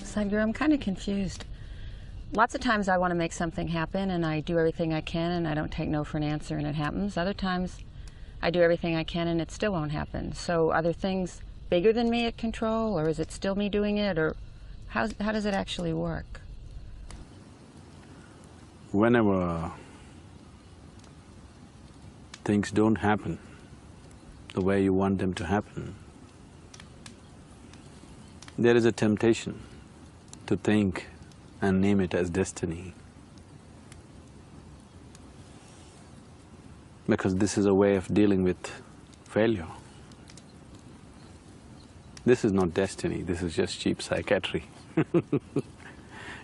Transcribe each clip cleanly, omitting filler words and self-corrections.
Sadhguru, I'm kind of confused. Lots of times I want to make something happen and I do everything I can and I don't take no for an answer and it happens. Other times I do everything I can and it still won't happen. So are there things bigger than me at control, or is it still me doing it, or how does it actually work? Whenever things don't happen the way you want them to happen, there is a temptation to think and name it as destiny. Because this is a way of dealing with failure. This is not destiny, this is just cheap psychiatry.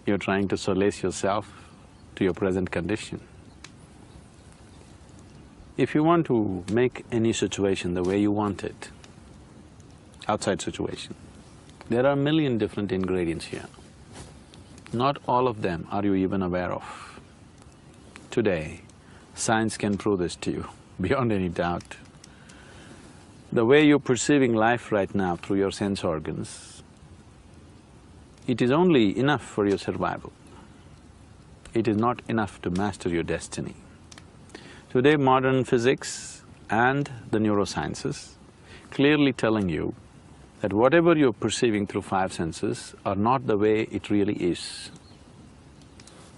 You're trying to solace yourself to your present condition. If you want to make any situation the way you want it, outside situation, there are a million different ingredients here. Not all of them are you even aware of. Today, science can prove this to you, beyond any doubt. The way you're perceiving life right now through your sense organs, it is only enough for your survival. It is not enough to master your destiny. Today, modern physics and the neurosciences clearly telling you that whatever you're perceiving through five senses are not the way it really is.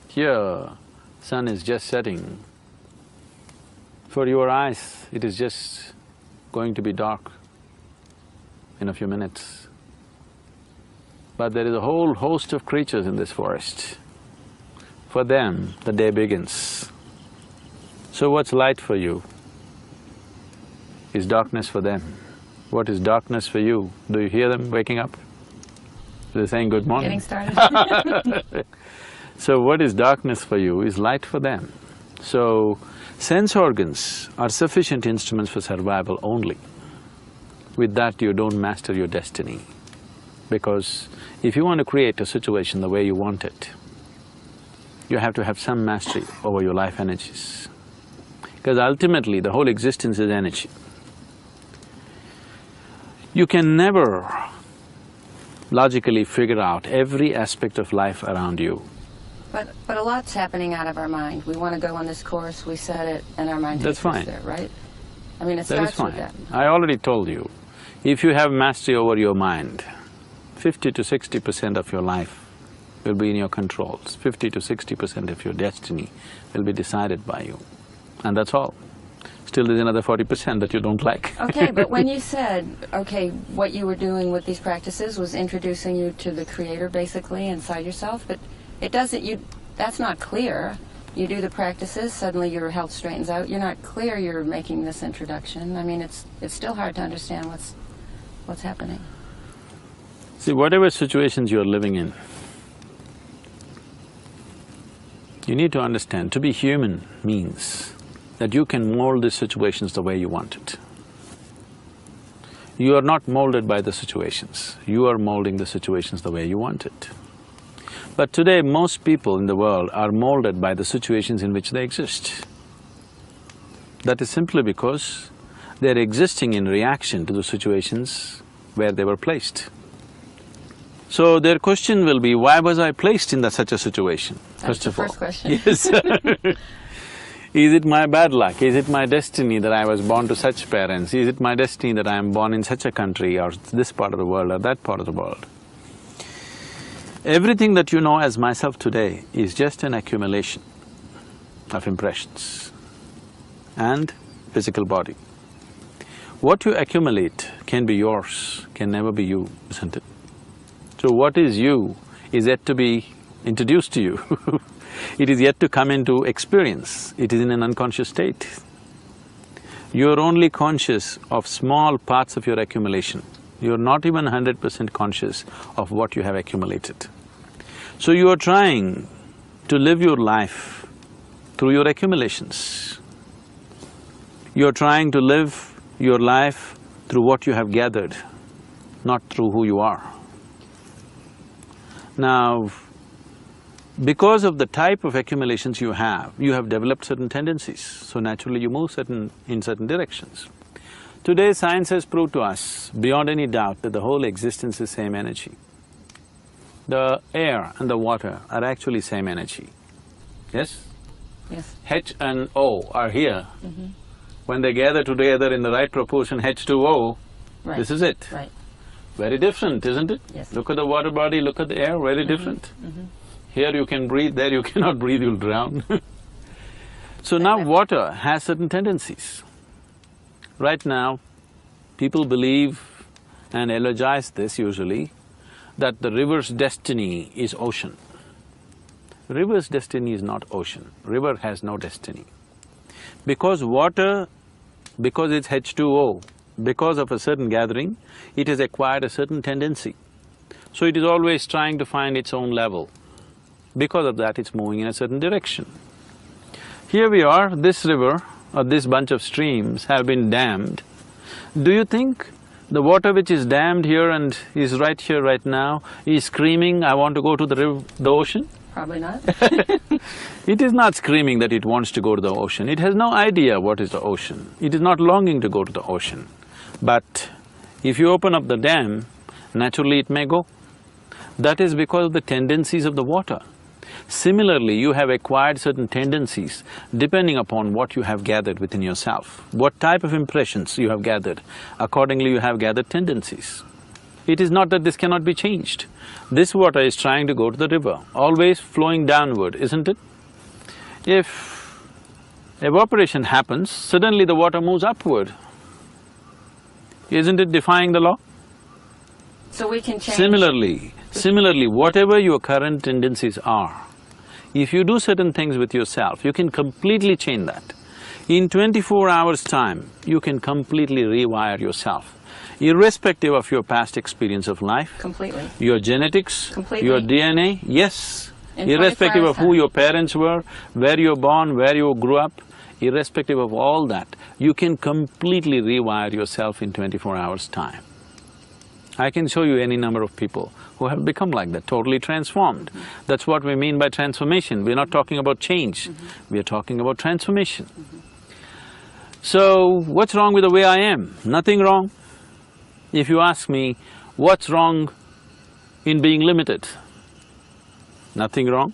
Here, sun is just setting. For your eyes, it is just going to be dark in a few minutes. But there is a whole host of creatures in this forest. For them, the day begins. So what's light for you is darkness for them. What is darkness for you? Do you hear them waking up? They're saying good morning. Getting started. So what is darkness for you is light for them. So, sense organs are sufficient instruments for survival only. With that, you don't master your destiny. Because if you want to create a situation the way you want it, you have to have some mastery over your life energies. Because ultimately, the whole existence is energy. You can never logically figure out every aspect of life around you. But a lot's happening out of our mind. We want to go on this course, we set it, and our mind takes us there, right? I mean, it starts with that. I already told you, if you have mastery over your mind, 50 to 60% of your life will be in your controls, 50 to 60% of your destiny will be decided by you, and that's all. Still there's another 40% that you don't like. Okay, but when you said, okay, what you were doing with these practices was introducing you to the Creator, basically, inside yourself, but it doesn't… that's not clear. You do the practices, suddenly your health straightens out, you're not clear you're making this introduction. I mean, it's still hard to understand what's happening. See, whatever situations you're living in, you need to understand, to be human means that you can mold the situations the way you want it. You are not molded by the situations, you are molding the situations the way you want it. But today, most people in the world are molded by the situations in which they exist. That is simply because they're existing in reaction to the situations where they were placed. So their question will be, why was I placed in such a situation? That's the first question. Yes. Is it my bad luck? Is it my destiny that I was born to such parents? Is it my destiny that I am born in such a country or this part of the world or that part of the world? Everything that you know as myself today is just an accumulation of impressions and physical body. What you accumulate can be yours, can never be you, isn't it? So what is you is yet to be introduced to you. It is yet to come into experience, it is in an unconscious state. You're only conscious of small parts of your accumulation. You're not even 100% conscious of what you have accumulated. So you are trying to live your life through your accumulations. You're trying to live your life through what you have gathered, not through who you are. Now, because of the type of accumulations you have developed certain tendencies, so naturally you move in certain directions. Today, science has proved to us, beyond any doubt, that the whole existence is same energy. the air and the water are actually same energy, yes? Yes. H and O are here. When they gather together in the right proportion, H2O, Right. this is it. Right. Very different, isn't it? Yes. Look at the water body, look at the air, very different. Here you can breathe, there you cannot breathe, you'll drown. So now water has certain tendencies. Right now, people believe and eulogize this usually, that the river's destiny is ocean. River's destiny is not ocean. River has no destiny. Because water, because it's H2O, because of a certain gathering, it has acquired a certain tendency. So it is always trying to find its own level. Because of that, it's moving in a certain direction. Here we are, this river or this bunch of streams have been dammed. Do you think the water which is dammed here and is right here right now is screaming, I want to go to the ocean? Probably not. It is not screaming that it wants to go to the ocean. It has no idea what is the ocean. It is not longing to go to the ocean. But if you open up the dam, naturally it may go. That is because of the tendencies of the water. Similarly, you have acquired certain tendencies depending upon what you have gathered within yourself. What type of impressions you have gathered, accordingly you have gathered tendencies. It is not that this cannot be changed. This water is trying to go to the river, always flowing downward, isn't it? If evaporation happens, suddenly the water moves upward. Isn't it defying the law? So we can change… Similarly, whatever your current tendencies are, if you do certain things with yourself, you can completely change that. In 24 hours' time, you can completely rewire yourself, irrespective of your past experience of life. Completely. Your genetics, Completely. your DNA, yes. In Irrespective 24 of who hours' your parents were, where you were born, where you grew up, irrespective of all that, you can completely rewire yourself in 24 hours' time. I can show you any number of people who have become like that, totally transformed. That's what we mean by transformation. We're not talking about change, we are talking about transformation. So, what's wrong with the way I am? Nothing wrong. If you ask me, what's wrong in being limited? Nothing wrong.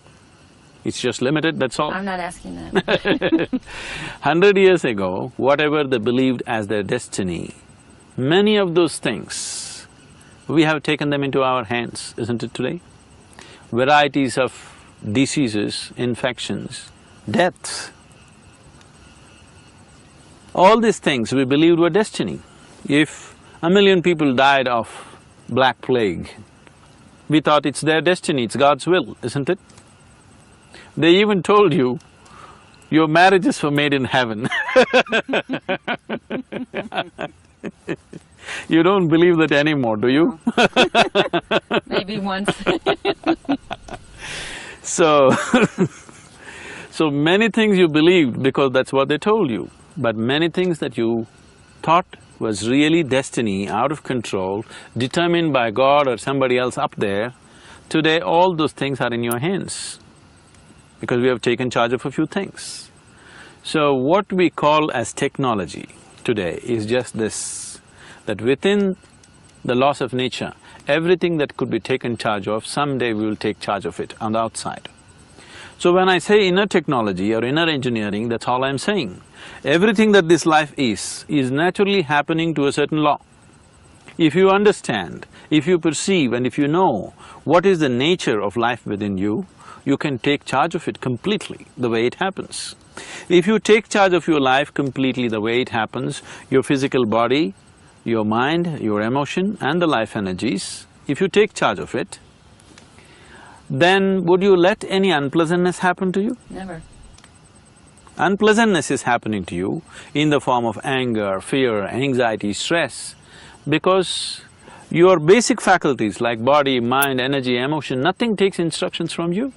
It's just limited, that's all. I'm not asking that. 100 years ago, whatever they believed as their destiny, many of those things, we have taken them into our hands, isn't it today? Varieties of diseases, infections, deaths. All these things we believed were destiny. If 1 million people died of black plague, we thought it's their destiny, it's God's will, isn't it? They even told you, your marriages were made in heaven. You don't believe that anymore, do you? Maybe once. So, so many things you believed because that's what they told you, but many things that you thought was really destiny, out of control, determined by God or somebody else up there, today all those things are in your hands because we have taken charge of a few things. So what we call as technology today is just this, that within the laws of nature, everything that could be taken charge of, someday we will take charge of it on the outside. So when I say inner technology or inner engineering, that's all I'm saying. Everything that this life is naturally happening to a certain law. If you understand, if you perceive and if you know what is the nature of life within you, you can take charge of it completely the way it happens. If you take charge of your life completely the way it happens, your physical body, your mind, your emotion and the life energies, if you take charge of it, then would you let any unpleasantness happen to you? Never. Unpleasantness is happening to you in the form of anger, fear, anxiety, stress, because your basic faculties like body, mind, energy, emotion, nothing takes instructions from you.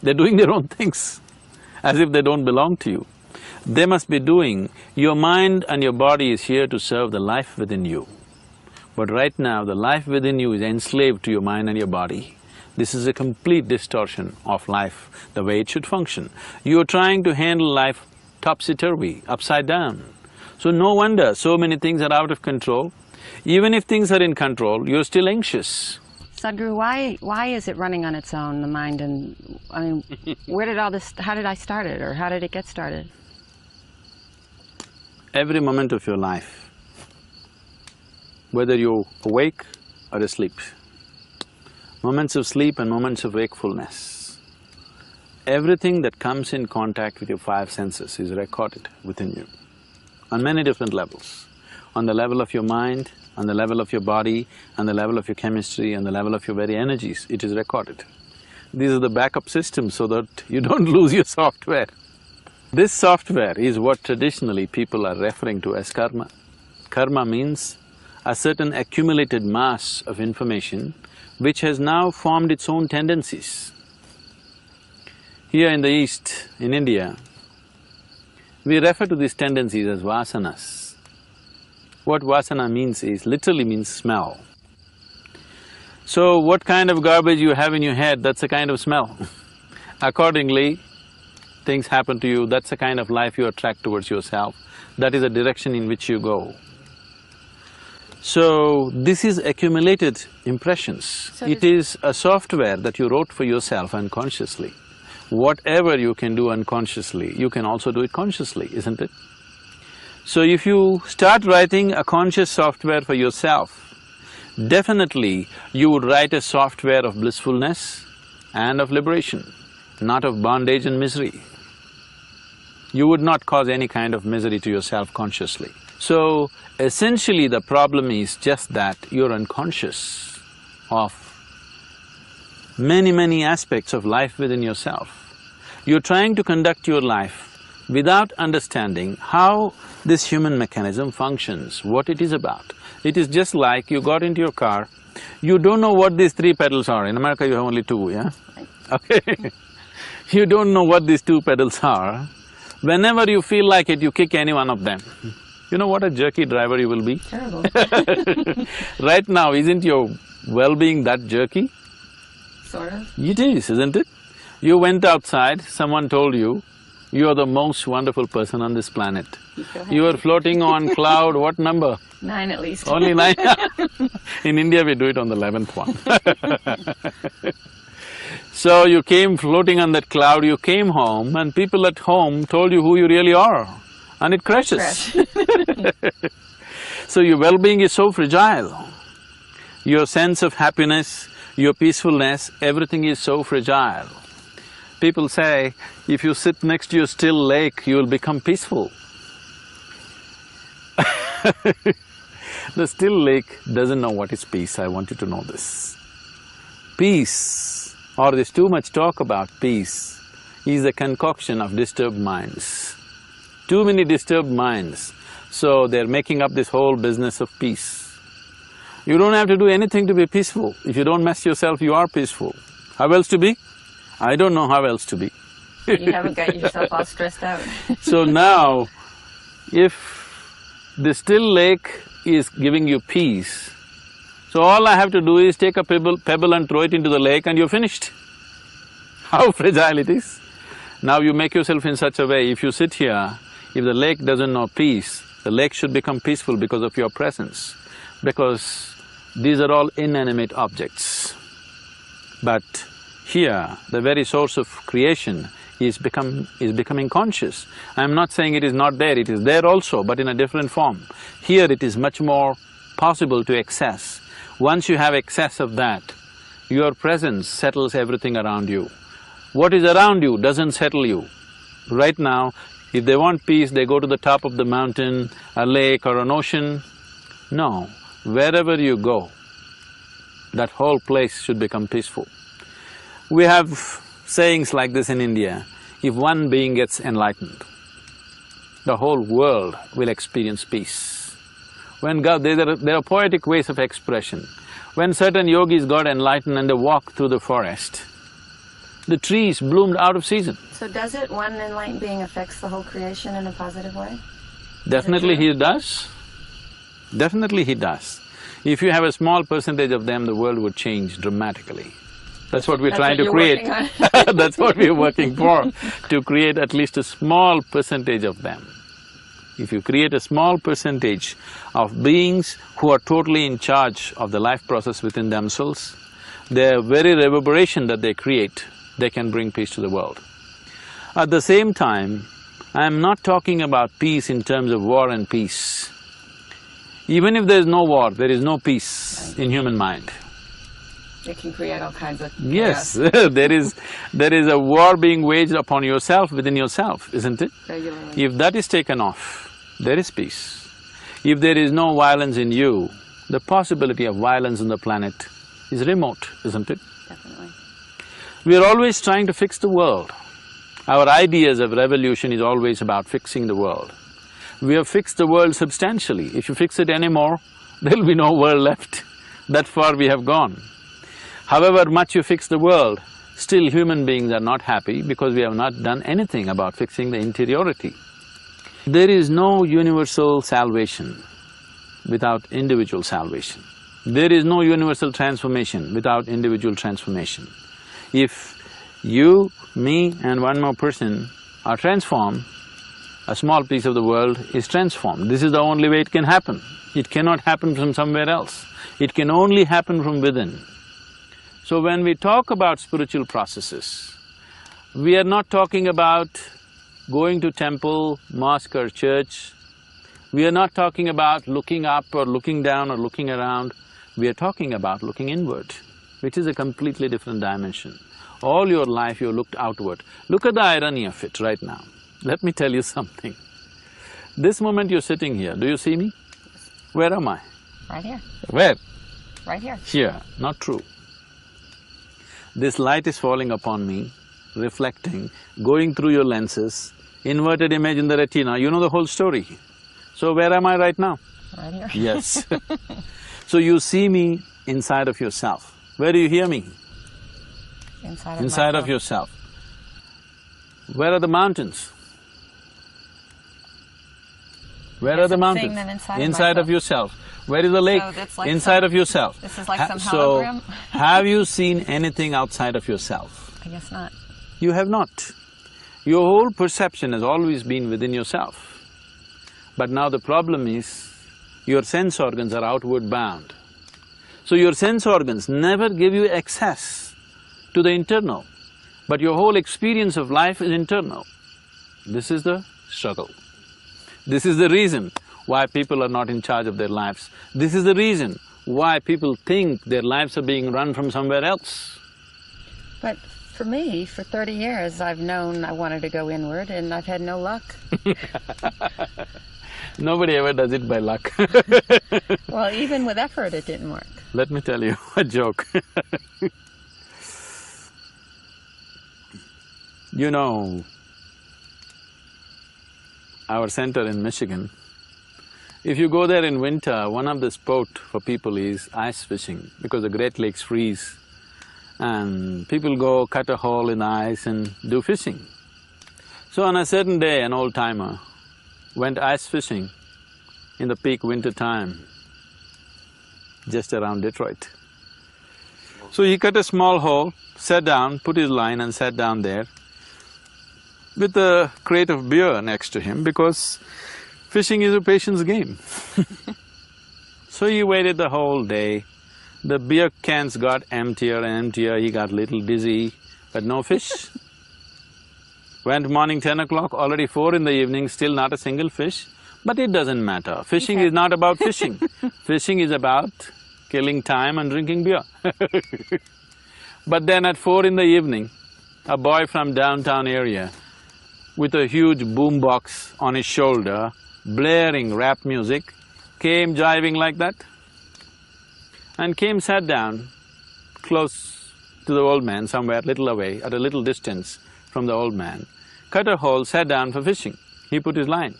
They're doing their own things, as if they don't belong to you. They must be doing… your mind and your body is here to serve the life within you. But right now, the life within you is enslaved to your mind and your body. This is a complete distortion of life, the way it should function. You're trying to handle life topsy-turvy, upside down. So no wonder so many things are out of control. Even if things are in control, you're still anxious. Sadhguru, why is it running on its own, the mind? And I mean, where did all this, how did I start it, or how did it get started? Every moment of your life, whether you're awake or asleep, moments of sleep and moments of wakefulness, everything that comes in contact with your five senses is recorded within you on many different levels. On the level of your mind, on the level of your body, on the level of your chemistry, on the level of your very energies, it is recorded. These are the backup systems so that you don't lose your software. This software is what traditionally people are referring to as karma. Karma means a certain accumulated mass of information which has now formed its own tendencies. Here in the East, in India, we refer to these tendencies as vasanas. What vasana means is, literally means smell. So what kind of garbage you have in your head, that's a kind of smell. Accordingly, things happen to you, that's the kind of life you attract towards yourself, that is the direction in which you go. So, this is accumulated impressions. So it is a software that you wrote for yourself unconsciously. Whatever you can do unconsciously, you can also do it consciously, isn't it? So if you start writing a conscious software for yourself, definitely you would write a software of blissfulness and of liberation, not of bondage and misery. You would not cause any kind of misery to yourself consciously. So, essentially the problem is just that you're unconscious of many aspects of life within yourself. You're trying to conduct your life without understanding how this human mechanism functions, what it is about. It is just like you got into your car, you don't know what these three pedals are. In America you have only two, yeah? Okay. You don't know what these two pedals are. Whenever you feel like it, you kick any one of them. You know what a jerky driver you will be? Terrible. Right now, isn't your well-being that jerky? Sort of. It is, isn't it? You went outside, someone told you, you are the most wonderful person on this planet. You are floating on cloud, what number? 9 at least. Only 9? In India we do it on the 11th one. So you came floating on that cloud, you came home and people at home told you who you really are, and it crashes. So your well-being is so fragile. Your sense of happiness, your peacefulness, everything is so fragile. People say, if you sit next to a still lake, you will become peaceful. The still lake doesn't know what is peace, I want you to know this. Peace, or there's too much talk about peace, is a concoction of disturbed minds. Too many disturbed minds, so they're making up this whole business of peace. You don't have to do anything to be peaceful. If you don't mess yourself, you are peaceful. How else to be? I don't know how else to be. You haven't got yourself all stressed out. So now, if the still lake is giving you peace, so all I have to do is take a pebble and throw it into the lake and you're finished. How fragile it is. Now you make yourself in such a way, if you sit here, if the lake doesn't know peace, the lake should become peaceful because of your presence, because these are all inanimate objects. But here, the very source of creation is becoming conscious. I'm not saying it is not there, it is there also, but in a different form. Here it is much more possible to access. Once you have access of that, your presence settles everything around you. What is around you doesn't settle you. Right now, if they want peace, they go to the top of the mountain, a lake or an ocean. No, wherever you go, that whole place should become peaceful. We have sayings like this in India, if one being gets enlightened, the whole world will experience peace. When God… there are poetic ways of expression. When certain yogis got enlightened and they walked through the forest, the trees bloomed out of season. So does it, one enlightened being affects the whole creation in a positive way? Definitely he does. Definitely he does. If you have a small percentage of them, the world would change dramatically. That's what we're trying to create. That's what we're working for, to create at least a small percentage of them. If you create a small percentage of beings who are totally in charge of the life process within themselves, their very reverberation that they create, they can bring peace to the world. At the same time, I am not talking about peace in terms of war and peace. Even if there is no war, there is no peace in human mind. It can create all kinds of chaos. Yes, there is a war being waged upon yourself, within yourself, isn't it? Regularly. If that is taken off, there is peace. If there is no violence in you, the possibility of violence on the planet is remote, isn't it? Definitely. We are always trying to fix the world. Our ideas of revolution is always about fixing the world. We have fixed the world substantially. If you fix it anymore, there'll be no world left. That far we have gone. However much you fix the world, still human beings are not happy because we have not done anything about fixing the interiority. There is no universal salvation without individual salvation. There is no universal transformation without individual transformation. If you, me and one more person are transformed, a small piece of the world is transformed. This is the only way it can happen. It cannot happen from somewhere else. It can only happen from within. So when we talk about spiritual processes, we are not talking about going to temple, mosque or church. We are not talking about looking up or looking down or looking around. We are talking about looking inward, which is a completely different dimension. All your life you looked outward. Look at the irony of it right now. Let me tell you something. This moment you're sitting here, do you see me? Where am I? Right here. Where? Right here. Here. Not true. This light is falling upon me, reflecting, going through your lenses, inverted image in the retina, you know the whole story. So where am I right now? Right here. Yes. So you see me inside of yourself. Where do you hear me? Inside of yourself. Where are the mountains? Where are the mountains? Inside of yourself. Where is the lake? So that's like inside of yourself. This is like some hologram? So, have you seen anything outside of yourself? I guess not. You have not. Your whole perception has always been within yourself. But now the problem is, your sense organs are outward bound. So your sense organs never give you access to the internal, but your whole experience of life is internal. This is the struggle. This is the reason why people are not in charge of their lives. This is the reason why people think their lives are being run from somewhere else. But for me, for 30 years, I've known I wanted to go inward and I've had no luck. Nobody ever does it by luck. Well, even with effort, it didn't work. Let me tell you a joke. You know, our center in Michigan, if you go there in winter, one of the sport for people is ice fishing because the Great Lakes freeze and people go cut a hole in the ice and do fishing. So on a certain day, an old-timer went ice fishing in the peak winter time, just around Detroit. So he cut a small hole, sat down, put his line and sat down there with a crate of beer next to him because fishing is a patience game. So he waited the whole day. The beer cans got emptier and emptier, he got little dizzy, but no fish. Went morning 10 o'clock, already 4 in the evening, still not a single fish. But it doesn't matter, fishing is not about fishing. Fishing is about killing time and drinking beer. But then at 4 in the evening, a boy from downtown area with a huge boombox on his shoulder, blaring rap music, came jiving like that and came sat down close to the old man, somewhere little away, at a little distance from the old man, cut a hole, sat down for fishing. He put his line.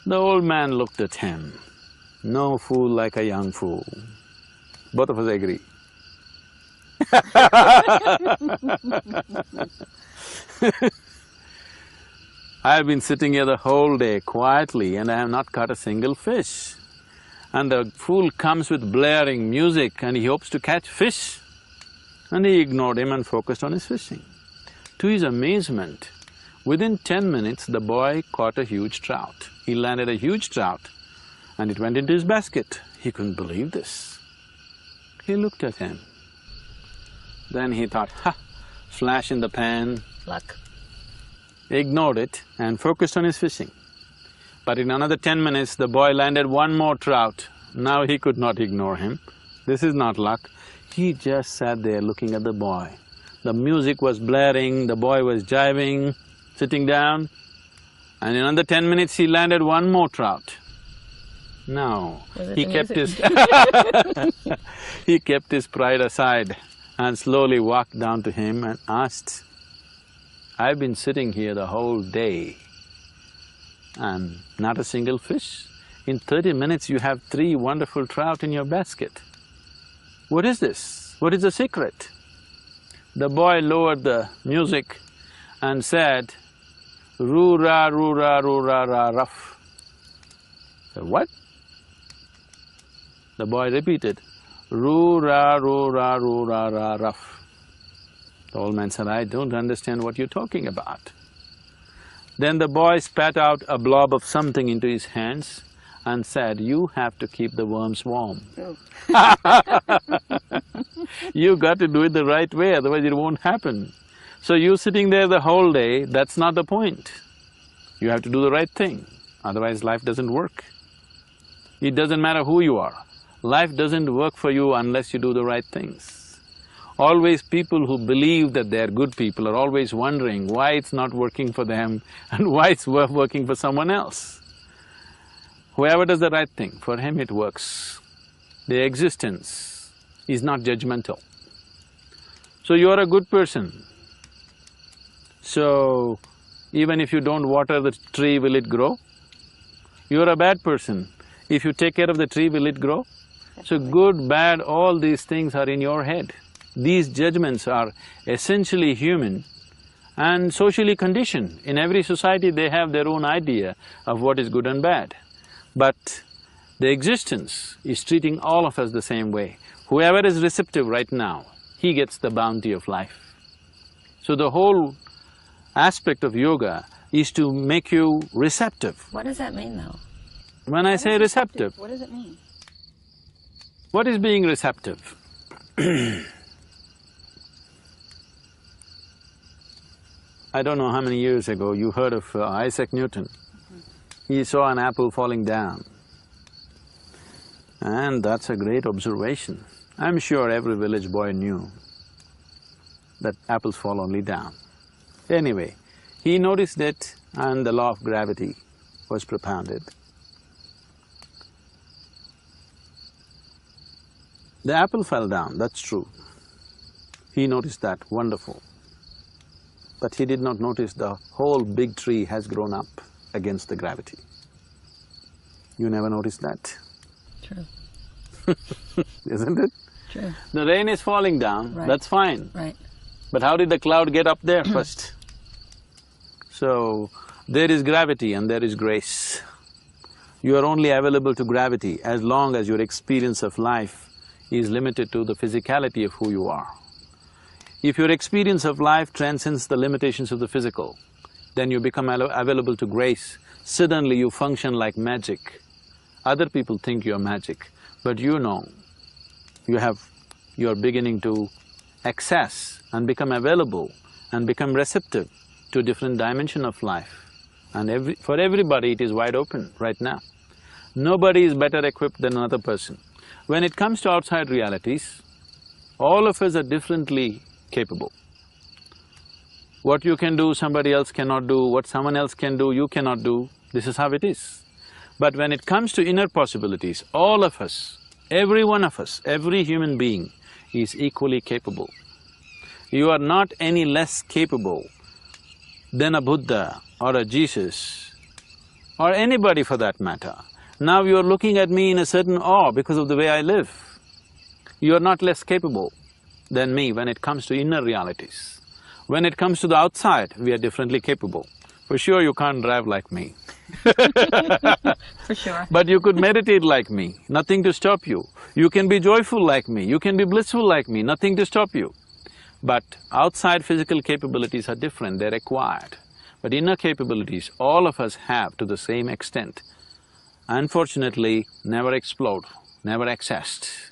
The old man looked at him. No fool like a young fool. Both of us agree. I have been sitting here the whole day quietly and I have not caught a single fish. And the fool comes with blaring music and he hopes to catch fish. And he ignored him and focused on his fishing. To his amazement, within 10 minutes the boy caught a huge trout. He landed a huge trout and it went into his basket. He couldn't believe this. He looked at him. Then he thought, ha, flash in the pan, Luck. ignored it and focused on his fishing. But in another 10 minutes, the boy landed one more trout. Now he could not ignore him. This is not luck. He just sat there looking at the boy. The music was blaring, the boy was jiving, sitting down, and in another 10 minutes he landed one more trout. Now, he kept his he kept his pride aside and slowly walked down to him and asked, "I've been sitting here the whole day and not a single fish. In 30 minutes you have 3 wonderful trout in your basket. What is this? What is the secret?" The boy lowered the music and said, "Roo-ra, roo-ra, roo-ra, ra, rough." So what? The boy repeated, "Roo-ra, roo-ra, roo-ra, ra, rough." The old man said, "I don't understand what you're talking about." Then the boy spat out a blob of something into his hands and said, "You have to keep the worms warm." Oh. You got to do it the right way, otherwise it won't happen. So you sitting there the whole day, that's not the point. You have to do the right thing, otherwise life doesn't work. It doesn't matter who you are, life doesn't work for you unless you do the right things. Always people who believe that they're good people are always wondering why it's not working for them and why it's working for someone else. Whoever does the right thing, for him it works. The existence is not judgmental. So you're a good person. So, even if you don't water the tree, will it grow? You're a bad person. If you take care of the tree, will it grow? So good, bad, all these things are in your head. These judgments are essentially human and socially conditioned. In every society they have their own idea of what is good and bad. But the existence is treating all of us the same way. Whoever is receptive right now, he gets the bounty of life. So the whole aspect of yoga is to make you receptive. What does that mean, though? When I say receptive, what does it mean? what is being receptive? I don't know how many years ago you heard of Isaac Newton. He saw an apple falling down. And that's a great observation. I'm sure every village boy knew that apples fall only down. Anyway, he noticed it and the law of gravity was propounded. The apple fell down, that's true. He noticed that, wonderful. But he did not notice the whole big tree has grown up against the gravity. You never noticed that? True. Isn't it? True. The rain is falling down, Right. that's fine. Right. But how did the cloud get up there first? So, there is gravity and there is grace. You are only available to gravity as long as your experience of life is limited to the physicality of who you are. If your experience of life transcends the limitations of the physical, then you become available to grace. Suddenly you function like magic. Other people think you're magic, but you know, you're beginning to access and become available and become receptive to a different dimension of life. And for everybody it is wide open right now. Nobody is better equipped than another person. When it comes to outside realities, all of us are differently capable. What you can do, somebody else cannot do, what someone else can do, you cannot do, this is how it is. But when it comes to inner possibilities, all of us, every one of us, every human being is equally capable. You are not any less capable than a Buddha or a Jesus or anybody for that matter. Now you are looking at me in a certain awe because of the way I live. You are not less capable than me when it comes to inner realities. When it comes to the outside, we are differently capable. For sure you can't drive like me. For sure. But you could meditate like me, nothing to stop you. You can be joyful like me, you can be blissful like me, nothing to stop you. But outside physical capabilities are different, they're acquired. But inner capabilities, all of us have to the same extent. Unfortunately, never explored, never accessed.